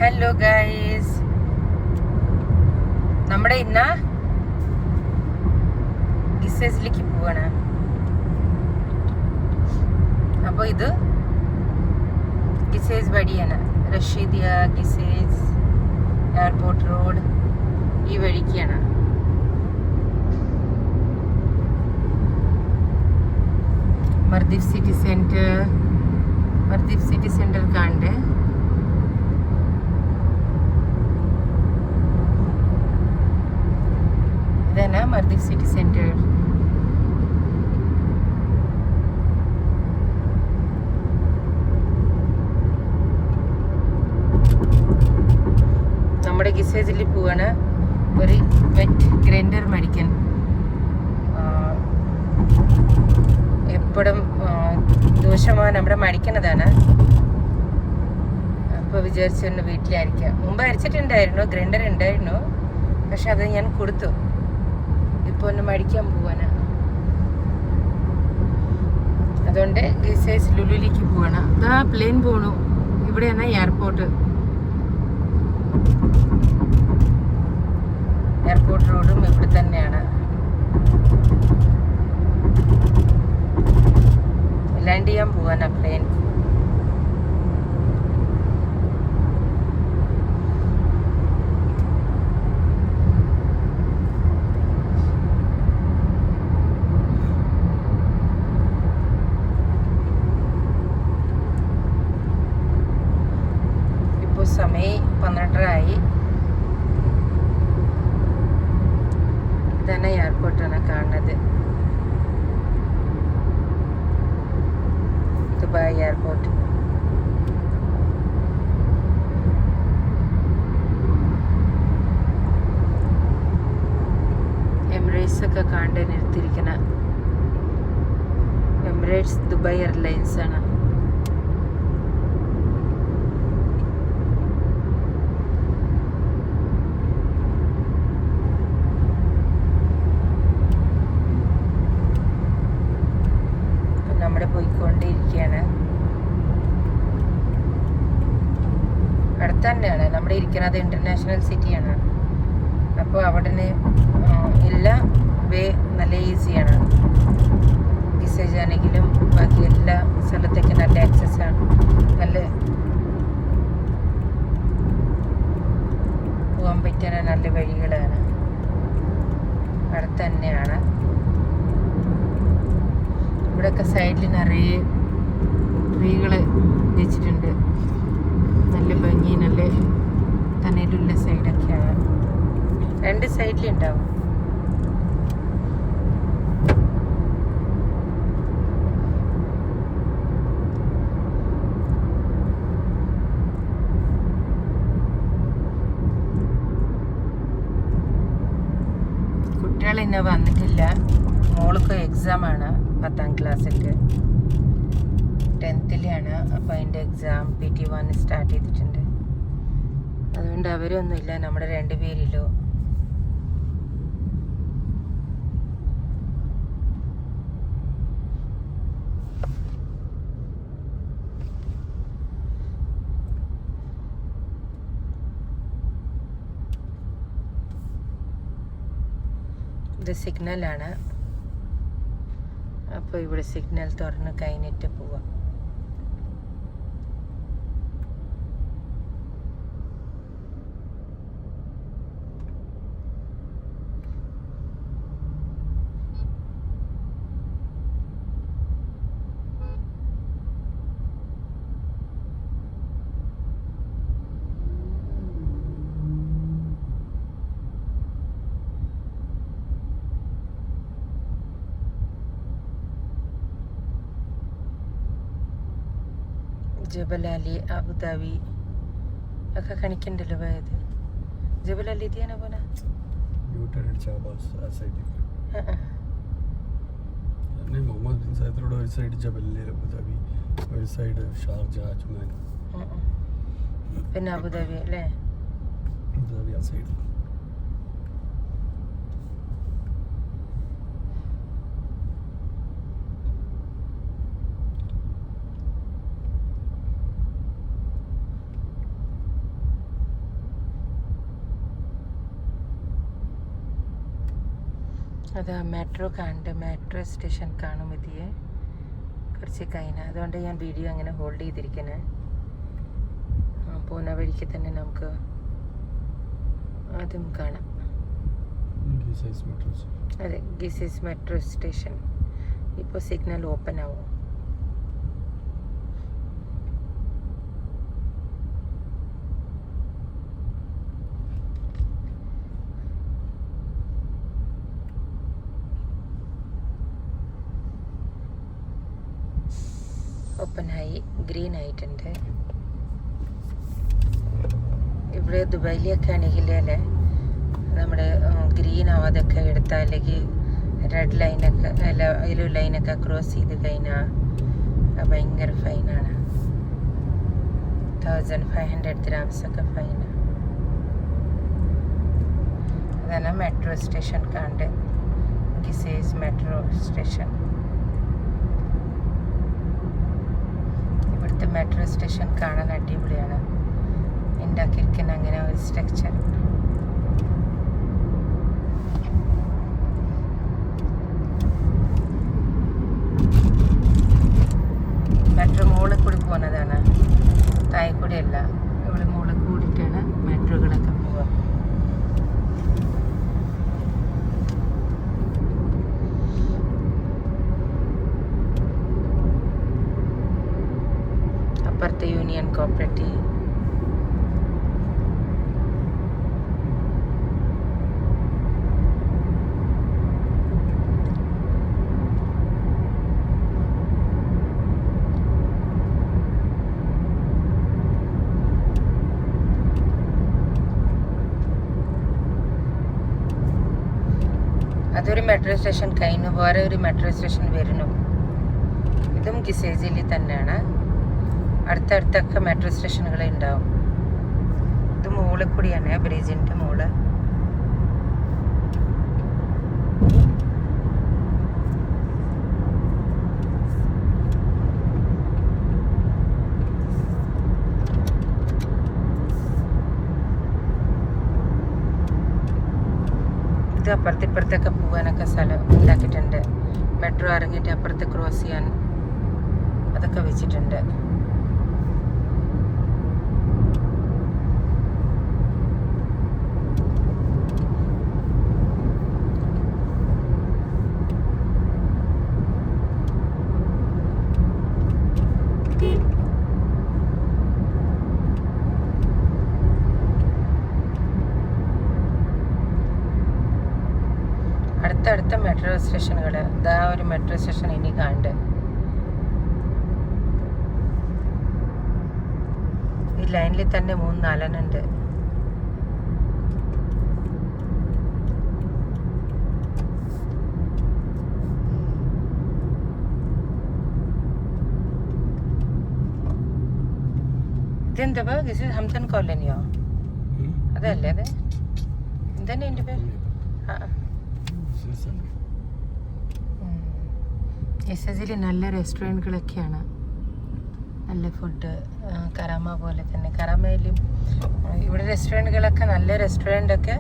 Hello guys, നമ്മുടെ ഇന്ന ഗിസേസിലേക്ക് പോവാണ്. അപ്പോൾ ഇത് ഗിസേസ് വഴിയാണ്, റഷീദിയ ഗിസേസ് എയർപോർട്ട് റോഡ് ഈ വഴിക്കാണ്. മർദീഫ് സിറ്റി സെന്റർ കാണണ്ടേ. ഇതാണ് മർദീഫ് സിറ്റി സെന്റർ. നമ്മുടെ ഗിസേജിൽ പോവാണ് ഒരു വെറ്റ് ഗ്രൈൻഡർ മേടിക്കാൻ. എപ്പോഴും ദോഷമാണ് നമ്മുടെ മടിക്കുന്നതാണ്. അപ്പോൾ വിചാരിച്ചൊന്ന് വീട്ടിലരിക്കാം. മുമ്പ് അരച്ചിട്ടുണ്ടായിരുന്നു, ഗ്രൈൻഡർ ഉണ്ടായിരുന്നു, പക്ഷെ അത് ഞാൻ കൊടുത്തു. ഇപ്പോൾ ഒന്ന് മടിക്കാൻ പോവാണ്. അതുകൊണ്ട് ഗിസേസ് ലുലുവിലേക്ക് പോവാണ്. അതാ പ്ലെയിൻ പോണു. ഇവിടെയാണ് എയർപോർട്ട് റോഡും ഇവിടെ തന്നെയാണ്. ലാൻഡ് ചെയ്യാൻ പോവാനാ പ്ലെയിൻ. ഇപ്പോൾ സമയം 12:30. ഇതാണ് എയർപോർട്ടാണ് കാണുന്നത്, ദുബായ് എയർപോർട്ട്. എമിറേറ്റ്സ് ഒക്കെ കണ്ട് നിർത്തിയിരിക്കുന്ന എമിറേറ്റ്സ് ദുബായ് എയർലൈൻസ് ആണ്. നമ്മുടെ പോയിക്കൊണ്ടിരിക്കുകയാണ്. അടുത്ത് തന്നെയാണ് നമ്മുടെ ഇരിക്കുന്നത്, ഇന്റർനാഷണൽ സിറ്റിയാണ്. അപ്പോൾ അവിടെ എല്ലാ വേ നല്ല ഈസിയാണ്. ഗിസേജ് ആണെങ്കിലും ബാക്കി എല്ലാ സ്ഥലത്തേക്ക് നല്ല ആക്സസ് ആണ്. നല്ല പോകാൻ പറ്റുന്ന നല്ല വഴികളാണ്. അടുത്ത് തന്നെയാണ്. ഇവിടെയൊക്കെ സൈഡിൽ നിറയെ ട്രീകൾ വെച്ചിട്ടുണ്ട്. നല്ല ഭംഗി, നല്ല തണലുള്ള സൈഡൊക്കെയാണ്. രണ്ട് സൈഡിലുണ്ടാവും. കുട്ടികൾ ഇന്ന് വന്നിട്ടില്ല. മോൾക്ക് എക്സാമാണ്, 10ാം ക്ലാസ്സിലേക്ക്. 10th-ലാണ്. അപ്പോൾ അതിൻ്റെ എക്സാം PT1 സ്റ്റാർട്ട് ചെയ്തിട്ടുണ്ട്. അതുകൊണ്ട് അവരൊന്നുമില്ല, നമ്മുടെ 2 പേരിലോ. ഇത് സിഗ്നലാണ്. അപ്പോൾ ഇവിടെ സിഗ്നൽ തുറന്ന് കഴിഞ്ഞിട്ട് പോവാം. ജബലാലി, അബുദാബി ഒക്കെ കാണിക്കണ്ടല്ലോ. പോയത് ജബലാലി ഇതിയാണ് പോണ. മുഹമ്മദ് ബിൻ സായിദ് ഒരു സൈഡ് ജബലാലി, അബുദാബി ഒരു സൈഡ് ഷാർജ, അജ്മാൻ, പിന്നെ അബുദാബി അല്ലേ. അബുദാബി ആ സൈഡ്. അതാ മെട്രോ കാണുന്നുണ്ട്, മെട്രോ സ്റ്റേഷൻ കാണും ഇതിയെ കുറച്ച് കഴിഞ്ഞാൽ. അതുകൊണ്ട് ഞാൻ വീഡിയോ അങ്ങനെ ഹോൾഡ് ചെയ്തിരിക്കുന്നത്. പോകുന്ന വഴിക്ക് തന്നെ നമുക്ക് അതും കാണാം. അതെ, ഗിസൈസ് മെട്രോ സ്റ്റേഷൻ. ഇപ്പോൾ സിഗ്നൽ ഓപ്പൺ ആവും. ഓപ്പണായി, ഗ്രീൻ ആയിട്ടുണ്ട്. ഇവിടെ ദുബായിലൊക്കെ ആണെങ്കിൽ അല്ലേ നമ്മുടെ ഗ്രീൻ ആവാതൊക്കെ എടുത്താൽ അല്ലെങ്കിൽ റെഡ് ലൈനൊക്കെ അല്ല യെല്ലോ ലൈനൊക്കെ ക്രോസ് ചെയ്ത് കഴിഞ്ഞാൽ ഭയങ്കര ഫൈനാണ്. 1500 dirhams ഒക്കെ ഫൈനാണ്. അതാണ് മെട്രോ സ്റ്റേഷൻ കണ്ട്, ഗിസൈസ് മെട്രോ സ്റ്റേഷൻ. ഇവിടുത്തെ മെട്രോ സ്റ്റേഷൻ കാണാൻ അടിപൊളിയാണ്, ഉണ്ടാക്കിയിരിക്കുന്ന അങ്ങനെ ഒരു സ്ട്രക്ചർ. മെട്രോ മുകളിൽ കൂടി പോകുന്നതാണ്, താഴെ കൂടി അല്ല. ഇവിടെ മുകളിൽ കൂടിയിട്ടാണ് മെട്രോകളൊക്കെ പോവുക. അപ്പുറത്തെ യൂണിയൻ കോപ്പറേറ്റീവ്. അതൊരു മെട്രോ സ്റ്റേഷൻ കഴിഞ്ഞു, വേറെ ഒരു മെട്രോ സ്റ്റേഷൻ വരുന്നു. ഇതും ഗിസൈസിൽ തന്നെയാണ്. അടുത്തടുത്തൊക്കെ മെട്രോ സ്റ്റേഷനുകൾ ഉണ്ടാവും. ഇത് മുകളിൽ കൂടിയാണ്, ബ്രിഡ്ജിൻ്റെ മുകളിൽ. ഇത് അപ്പുറത്തിപ്പുറത്തൊക്കെ പോകാനൊക്കെ സ്ഥലം ഉണ്ടാക്കിയിട്ടുണ്ട്. മെട്രോ ഇറങ്ങിയിട്ട് അപ്പുറത്ത് ക്രോസ് ചെയ്യാൻ അതൊക്കെ വെച്ചിട്ടുണ്ട്. അടുത്ത മെട്രോ സ്റ്റേഷനുകൾ, ഇതാ ഒരു മെട്രോ സ്റ്റേഷൻ ഇനി കാണുന്നുണ്ട്. ഈ ലൈനിൽ തന്നെ 3-4 ഉണ്ട്. ഇതെന്താ ഹംസൻ കോളനിയോ? അതല്ലേ അത്? എന്താണ് എൻ്റെ പേര്? ഗിസൈസിൽ നല്ല റെസ്റ്റോറൻറ്റുകളൊക്കെയാണ്, നല്ല ഫുഡ്. കരാമ പോലെ തന്നെ, കരാമയിലും ഇവിടെ റെസ്റ്റോറൻറ്റുകളൊക്കെ നല്ല റെസ്റ്റോറൻറ്റൊക്കെ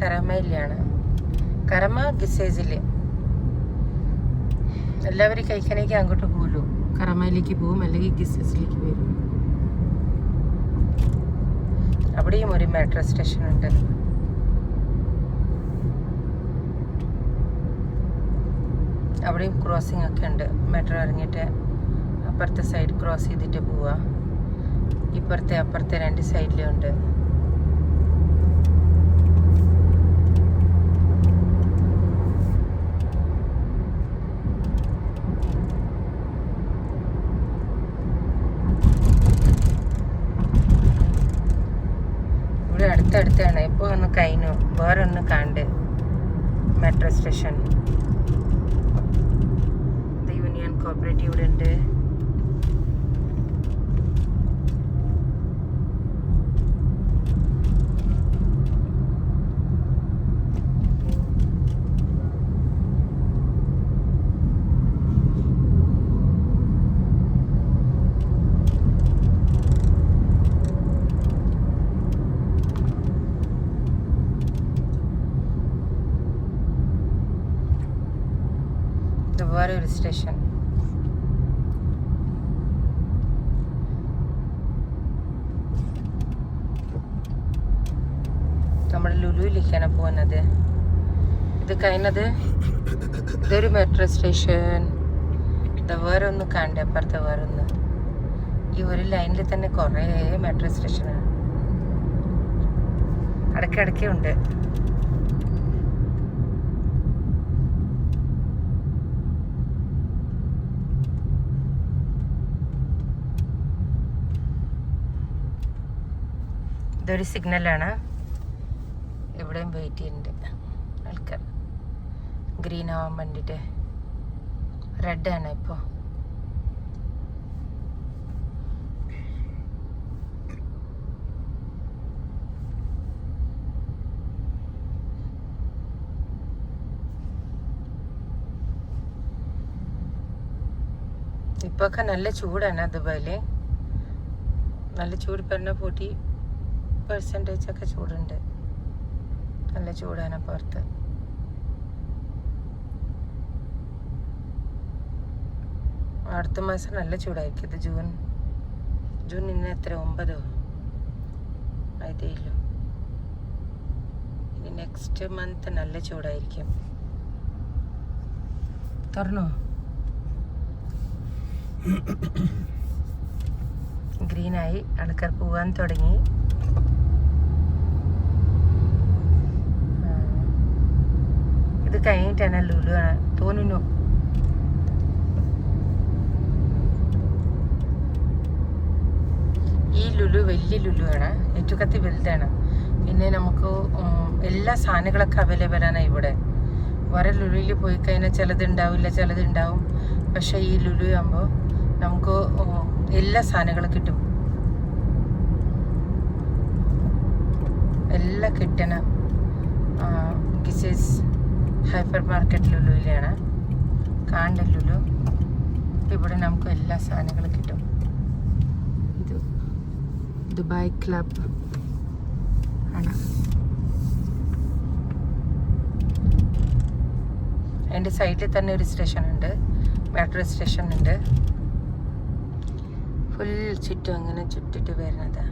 കരാമയിലാണ്. കരാമ ഗിസൈസിൽ എല്ലാവരും കഴിക്കാനേക്ക് അങ്ങോട്ട് പോകുമല്ലോ, കരാമയിലേക്ക് പോകും അല്ലെങ്കിൽ ഗിസൈസിലേക്ക് വരും. അവിടെയും ഒരു മെട്രോ സ്റ്റേഷൻ ഉണ്ട്. അവിടെയും ക്രോസിംഗ് ഒക്കെ ഉണ്ട്. മെട്രോ ഇറങ്ങിയിട്ട് അപ്പുറത്തെ സൈഡ് ക്രോസ് ചെയ്തിട്ട് പോവുക. ഇപ്പുറത്തെ അപ്പുറത്തെ 2 സൈഡിലും ഉണ്ട്. ഇവിടെ അടുത്തടുത്താണ്. ഇപ്പോൾ ഒന്ന് കഴിഞ്ഞു, വേറൊന്ന് കണ്ട് മെട്രോ സ്റ്റേഷൻ. യൂണിയൻ കോപ്പറേറ്റീവ് ഇവിടെ ഉണ്ട്. വേറെ ഒരു സ്റ്റേഷൻ. നമ്മൾ ലുലുവിലേക്കാണ് പോകുന്നത്. ഇത് കഴിഞ്ഞത് ഇതൊരു മെട്രോ സ്റ്റേഷൻ. ഇത് വേറെ ഒന്ന് കണ്ടേ, അപ്പുറത്ത് വേറെ ഒന്ന്. ഈ ഒരു ലൈനിൽ തന്നെ കുറേ മെട്രോ സ്റ്റേഷനാണ്, ഇടയ്ക്കിടയ്ക്ക് ഉണ്ട്. ഇതൊരു സിഗ്നലാണ്. എവിടെയും വെയിറ്റ് ചെയ്യുന്നുണ്ട് ആൾക്കാർ ഗ്രീൻ ആവാൻ വേണ്ടിയിട്ട്. റെഡാണ് ഇപ്പോൾ. ഇപ്പൊക്കെ നല്ല ചൂടാണ് ദുബായിൽ. നല്ല ചൂട് പറഞ്ഞ 40% ഒക്കെ ചൂടുണ്ട്. നല്ല ചൂടാണ് പുറത്ത്. അടുത്ത മാസം നല്ല ചൂടായിരിക്കും. ഇത് ജൂൺ ഇന്ന് എത്ര 9 ആയതേയില്ലോ. ഇനി നെക്സ്റ്റ് മന്ത് നല്ല ചൂടായിരിക്കും. തുറന്നോ? ഗ്രീനായി, ആൾക്കാർ പോവാൻ തുടങ്ങി. ഇത് കഴിഞ്ഞിട്ടാണ് ലുലു ആണ് തോന്നുന്നു. ഈ ലുലു വലിയ ലുലു ആണ്, ഏറ്റവും കത്തി വലുതാണ്. പിന്നെ നമുക്ക് എല്ലാ സാധനങ്ങളൊക്കെ അവൈലബിൾ ആണ് ഇവിടെ. വേറെ ലുലുവിൽ പോയി കഴിഞ്ഞാൽ ചിലതുണ്ടാവില്ല, ചിലതുണ്ടാവും. പക്ഷേ ഈ ലുലു ആകുമ്പോൾ നമുക്ക് എല്ലാ സാധനങ്ങളും കിട്ടും, എല്ലാം കിട്ടണം. ദിസ് ഈസ് ഹൈപ്പർ മാർക്കറ്റ് ലുലുവിലാണ്, കാണ്ട ലുലു. ഇവിടെ നമുക്ക് എല്ലാ സാധനങ്ങളും കിട്ടും. ഇത് ദുബായ് ക്ലബ് ആണ്. അതിൻ്റെ സൈഡിൽ തന്നെ ഒരു സ്റ്റേഷൻ ഉണ്ട്, മെട്രോ സ്റ്റേഷൻ ഉണ്ട്. ഫുൾ ചുറ്റും അങ്ങനെ ചുറ്റിട്ട് വരുന്നതാ.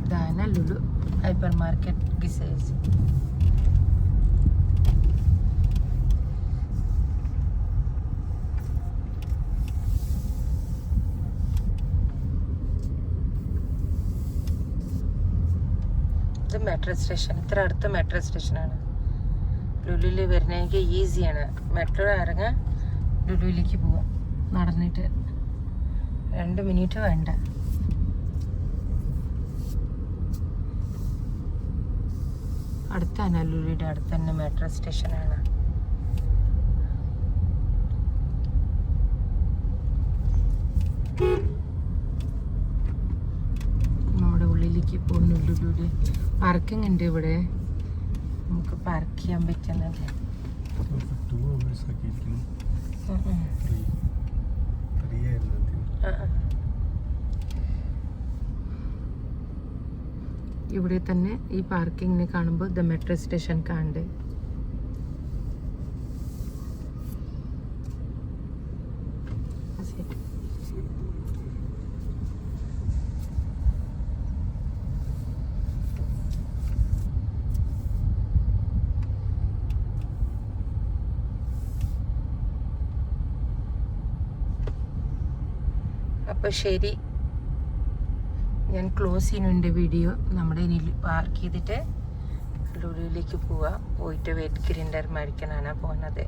ഇതാണ് ലുലു ഹൈപ്പർ മാർക്കറ്റ് ഗിസേജ്. ഇത് മെട്രോ സ്റ്റേഷൻ, ഇത്ര അടുത്ത മെട്രോ സ്റ്റേഷനാണ്. ലുലുവിൽ വരുന്നതെങ്കിൽ ഈസിയാണ്. മെട്രോ ഇറങ്ങാൻ ലുലുവിലേക്ക് പോവാം നടന്നിട്ട്. 2 മിനിറ്റ് വേണ്ട. അടുത്താണ്, ലുലുവിൻ്റെ അടുത്ത് തന്നെ മെട്രോ സ്റ്റേഷനാണ്. നമ്മുടെ ഉള്ളിലേക്ക് പോകുന്നു. ലുലുവിൽ പാർക്കിംഗ് ഉണ്ട് ഇവിടെ, നമുക്ക് പാർക്ക് ചെയ്യാൻ പറ്റുന്നത്. ഇവിടെ തന്നെ ഈ പാർക്കിങ്ങിനെ കാണുമ്പോൾ ദ മെട്രോ സ്റ്റേഷൻ കാണണ്ടേ. അപ്പോൾ ശരി, ഞാൻ ക്ലോസ് ചെയ്യുന്നുണ്ട് വീഡിയോ. നമ്മുടെ ഇനി പാർക്ക് ചെയ്തിട്ട് ലുലുവിലേക്ക് പോവാം. പോയിട്ട് വെറ്റ് ഗ്രൈൻഡർ മേടിക്കാനാണ് പോകുന്നത്.